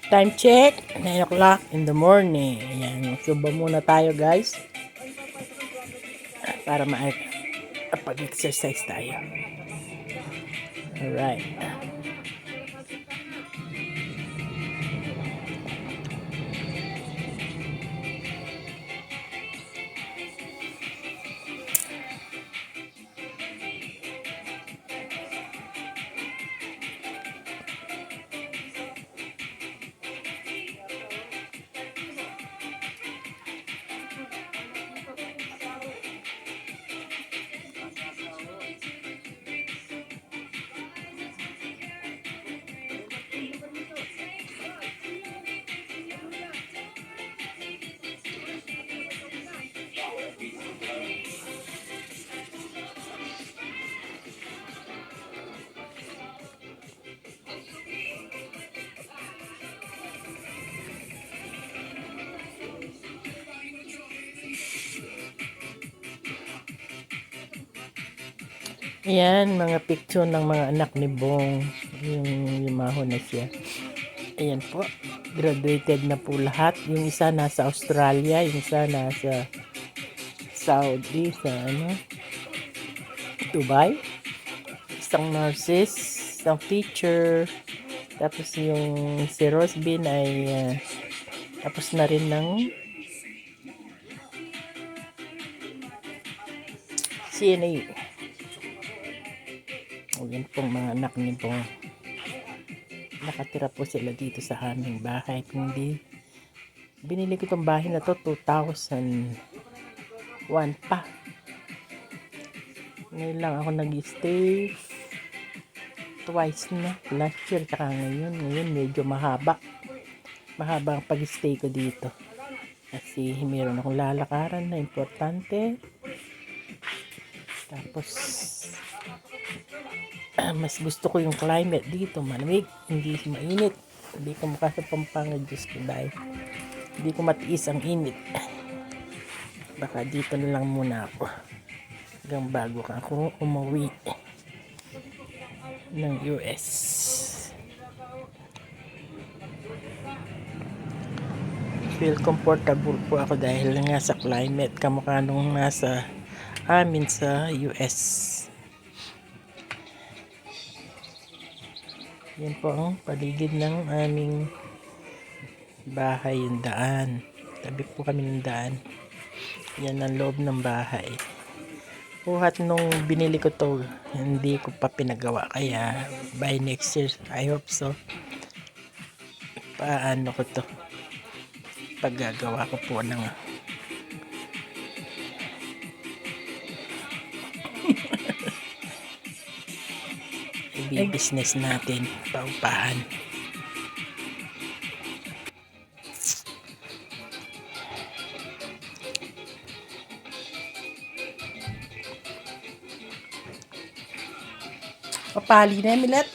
Time check, 9 o'clock in the morning. Ayan, suba muna tayo guys. Para makapag-exercise tayo. Alright. Ayan, mga picture ng mga anak ni Bong. Yung yumaho na siya. Ayan po. Graduated na po lahat. Yung isa nasa Australia, yung isa nasa Saudi, sa Dubai. Isang nurses, isang teacher. Tapos yung si Rosbin ay tapos na rin ng CNA. Ayan pong mga anak ni Bong. Nakatira po sila dito sa aming bahay. Hindi, binili ko itong bahay na to 2001 pa. Ngayon lang ako nag-stay twice na. Last year tsaka ngayon. Ngayon medyo mahaba. Mahaba ang pag-stay ko dito. Kasi meron akong lalakaran na importante. Tapos mas gusto ko yung climate dito, malamig, hindi mainit. Hindi ko mukha sa Pampanga, Diyos ko, dahil hindi ko matiis ang init. Baka dito na lang muna ako hanggang bago ako umuwi ng US. Feel comfortable po ako dahil nga sa climate, kamukha nung nasa amin sa US. Yan po ang paligid ng aming bahay, yung daan. Tabi po kami ng daan. Yan ang loob ng bahay. Buhat nung binili ko to, hindi ko pa pinagawa. Kaya by next year, I hope so. Paano ko to? Paggagawa ko po ng business natin, paupahan. Mapali na Milet.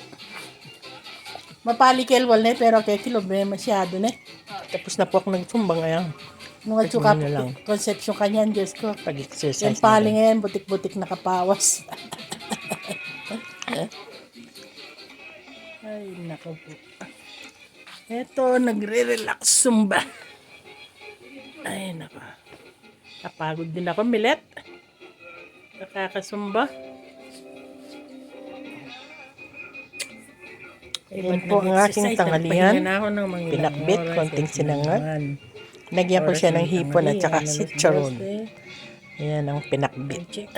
Mapali kelwal na pero kaya kilo masyado na. Tapos na po ako nagsumba ngayon. Nung atsuka po, conception kanyan, Diyos ko. Pag-exercise. Yung pali ngayon, butik-butik nakapawas. Ay, nako po. Eto, nagre-relax zumba. Ay, nako. Napagod din ako, Milet. Nakakasumba. Ayan po ang aking tanghalian. Pinakbit, konting sinangag. Nagyan ko siya ng hipon at saka chicharon. Ayan ang pinakbit.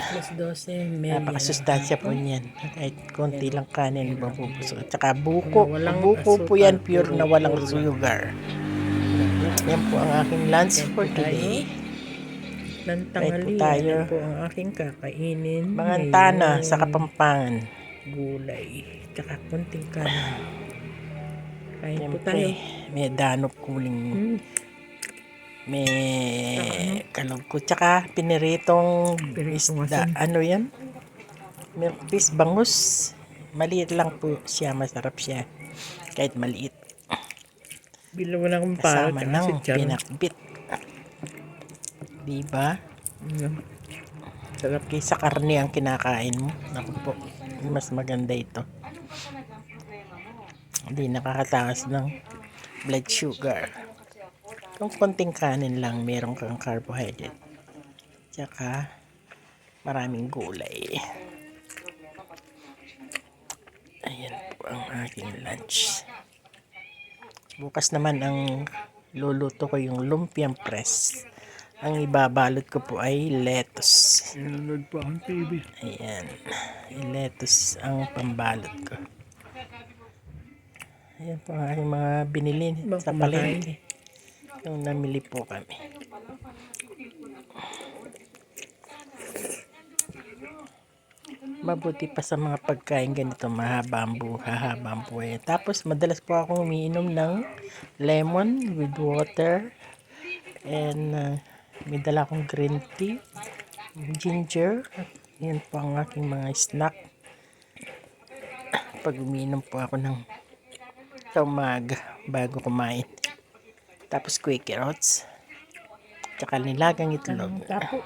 Napakasustansya po niyan. Kahit konti lang kanin, mabubusog. At saka buko. Buko po yan, pure na walang sugar. Yan po ang aking lunch for today. Kahit po tayo. Po ang aking kakainin. Mangantana sa Kapampangan. Gulay. Tsaka konting kanin. Kahit po tayo. May danop kuling. May kalugko. Tsaka piniritong isda. Ano yan? Milk fish bangus. Maliit lang po siya. Masarap siya. Kahit maliit. Bilaw na kong kasama ng pinakbit. Diba? Sarap kaysa karne ang kinakain mo. Naku po. Mas maganda ito. Hindi nakakatakas ng blood sugar. Kung konting kanin lang, meron kang carbohydrate. Tsaka maraming gulay. Ayan po ang aking lunch. Bukas naman ang luluto ko yung lumpiang press. Ang ibabalot ko po ay lettuce. Nanonood po akong TV. Ayan. Lettuce ang pambalot ko. Ayan po ang aking mga binili sa palengke. Yung namili po kami. Mabuti pa sa mga pagkain ganito, mahaba ang buhay. Tapos madalas po akong umiinom ng lemon with water. And may dala akong green tea, ginger. Yan po ang aking mga snack. Pag umiinom po ako ng sa umaga bago kumain. Tapos Quaker Oats. Tsaka nilagang itlog. Tapo.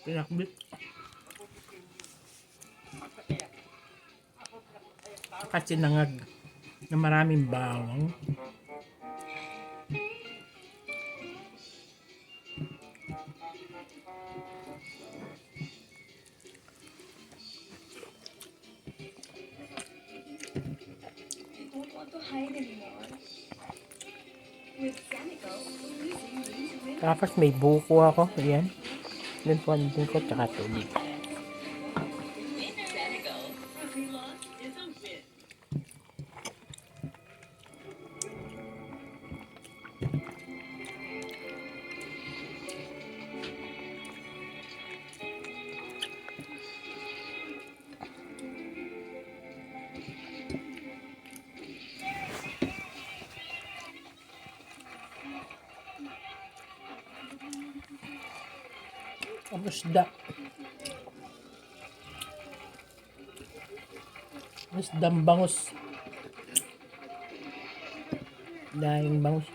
Pinakbit. Kasi nangag na maraming bawang. Tapos may buko ako. Ayan. Doon po andun ko. Tsaka tubig. Tapos bangus. Dahil bangus.